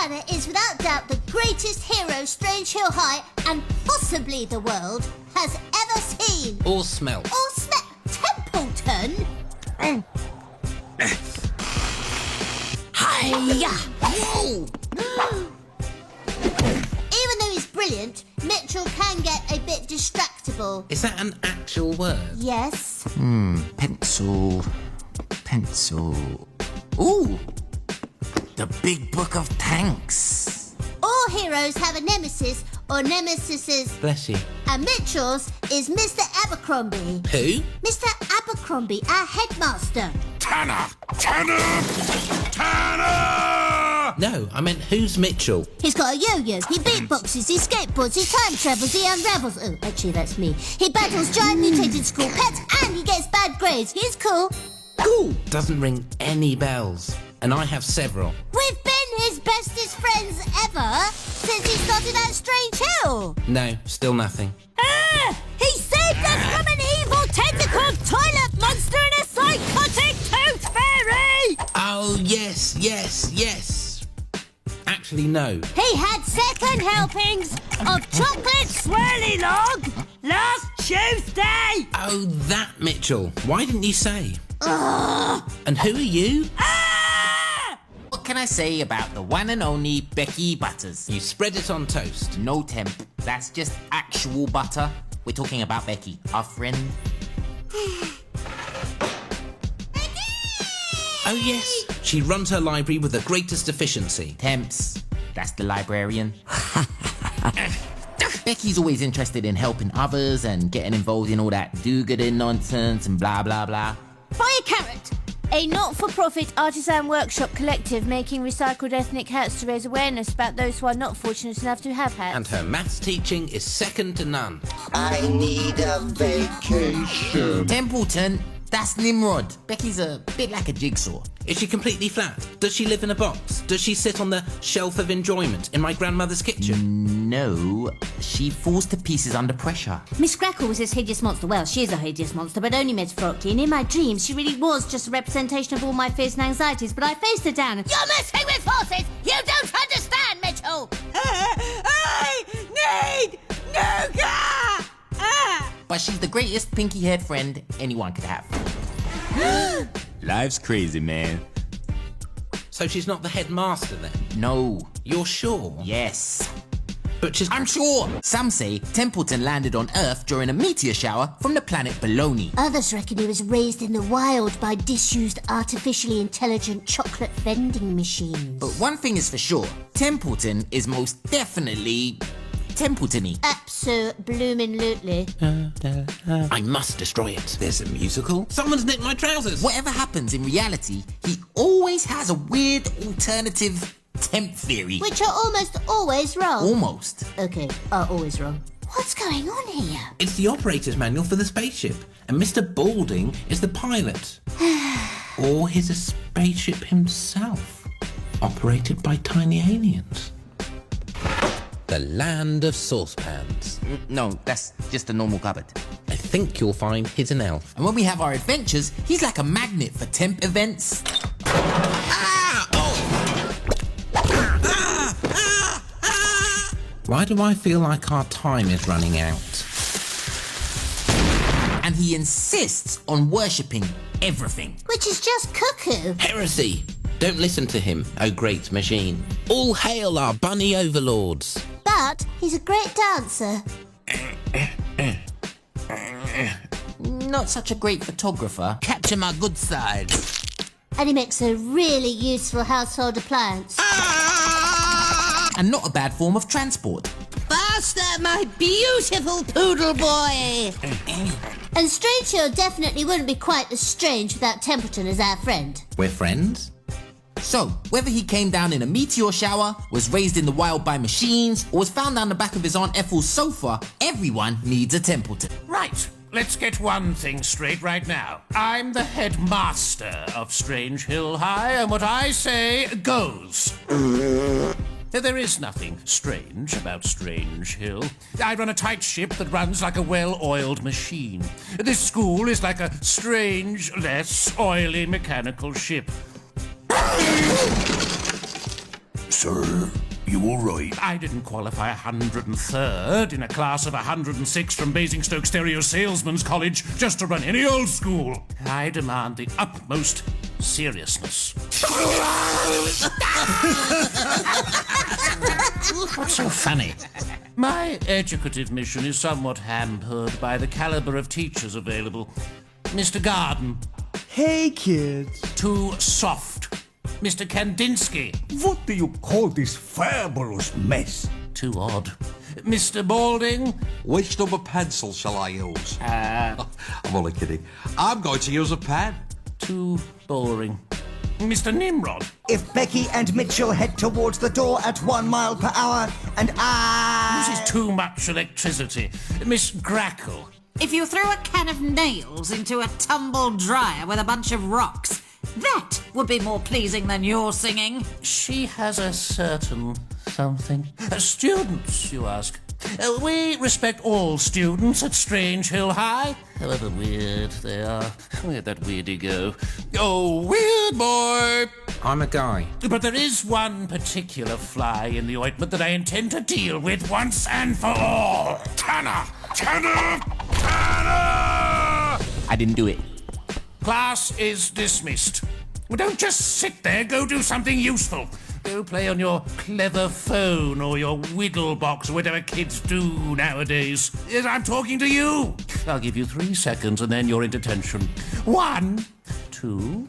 Tanner is without doubt the greatest hero Strange Hill High and possibly the world has ever seen. Or smelt. Or smelt. Templeton? Hiya! Whoa! Even though he's brilliant, Mitchell can get a bit distractible. Is that an actual word? Yes. Pencil. Ooh! The Big Book of Tanks. All heroes have a nemesis or nemesises. Bless you. And Mitchell's is Mr. Abercrombie. Who? Mr. Abercrombie, our headmaster. Tanner! No, I meant who's Mitchell? He's got a yo-yo, he beatboxes, he skateboards, he time travels, he unravels. Oh, actually, that's me. He battles giant mutated school pets and he gets bad grades. He's cool. Cool. Doesn't ring any bells. And I have several. We've been his bestest friends ever since he started at Strange Hill. No, still nothing. He saved us from an evil tentacled toilet monster and a psychotic tooth fairy. Oh, yes. Actually, no. He had second helpings of chocolate swirly log last Tuesday. Oh, that Mitchell. Why didn't you say? And who are you? What can I say about the one and only Becky Butters? You spread it on toast. No temp. That's just actual butter. We're talking about Becky, our friend. Oh, yes. She runs her library with the greatest efficiency. Temps. That's the librarian. Becky's always interested in helping others and getting involved in all that do-gooding nonsense and blah, blah, blah. Buy a carrot. A not-for-profit artisan workshop collective making recycled ethnic hats to raise awareness about those who are not fortunate enough to have hats. And her maths teaching is second to none. I need a vacation. Templeton, that's Nimrod. Becky's a bit like a jigsaw. Is she completely flat? Does she live in a box? Does she sit on the shelf of enjoyment in my grandmother's kitchen? No, she falls to pieces under pressure. Miss Grackle was this hideous monster. Well, she is a hideous monster, but only metaphorically. And in my dreams, she really was just a representation of all my fears and anxieties. But I faced her down and... You're messing with forces! You don't understand, Mitchell! I need nougat! But she's the greatest pinky-haired friend anyone could have. Life's crazy, man. So she's not the headmaster then? No. You're sure? Yes. But she's... I'm sure. Some say Templeton landed on Earth during a meteor shower from the planet Baloney. Others reckon he was raised in the wild by disused, artificially intelligent chocolate vending machines. But one thing is for sure. Templeton is most definitely... Templeton-y. Abso-bloomin'-lutely. I must destroy it. There's a musical. Someone's nicked my trousers. Whatever happens in reality, he always has a weird alternative temp theory. Which are almost always wrong. Almost. Okay, are always wrong. What's going on here? It's the operator's manual for the spaceship. And Mr. Balding is the pilot. Or he's a spaceship himself. Operated by tiny aliens. The land of saucepans. No, that's just a normal cupboard. I think you'll find he's an elf. And when we have our adventures, he's like a magnet for temp events. Why do I feel like our time is running out? And he insists on worshipping everything. Which is just cuckoo. Heresy! Don't listen to him, oh great machine. All hail our bunny overlords. But he's a great dancer. Not such a great photographer. Capture my good side. And he makes a really useful household appliance. And not a bad form of transport. Faster, my beautiful poodle boy! And Strange Hill definitely wouldn't be quite as strange without Templeton as our friend. We're friends? So, whether he came down in a meteor shower, was raised in the wild by machines, or was found down the back of his Aunt Ethel's sofa, everyone needs a Templeton. Right, let's get one thing straight right now. I'm the headmaster of Strange Hill High, and what I say goes. There is nothing strange about Strange Hill. I run a tight ship that runs like a well-oiled machine. This school is like a strange, less oily mechanical ship. So Sir, you all right? I didn't qualify 103rd in a class of 106 from Basingstoke Stereo Salesman's College just to run any old school. I demand the utmost seriousness. What's so funny? My educative mission is somewhat hampered by the caliber of teachers available. Mr. Garden. Hey, kids. Too soft. Mr. Kandinsky. What do you call this fabulous mess? Too odd. Mr. Balding. Which number pencil shall I use? I'm only kidding. I'm going to use a pen. Too boring. Mr. Nimrod. If Becky and Mitchell head towards the door at 1 mile per hour and Uses too much electricity. Miss Grackle. If you threw a can of nails into a tumble dryer with a bunch of rocks, that would be more pleasing than your singing. She has a certain something. Students, you ask. We respect all students at Strange Hill High, however weird they are. Where'd that weirdy go? Oh, weird boy! I'm a guy. But there is one particular fly in the ointment that I intend to deal with once and for all. Tanner! Tanner! Tanner! I didn't do it. Class is dismissed. Well, don't just sit there, go do something useful. Go play on your clever phone or your whittle box or whatever kids do nowadays. Yes, I'm talking to you. I'll give you 3 seconds and then you're in detention. 1, 2,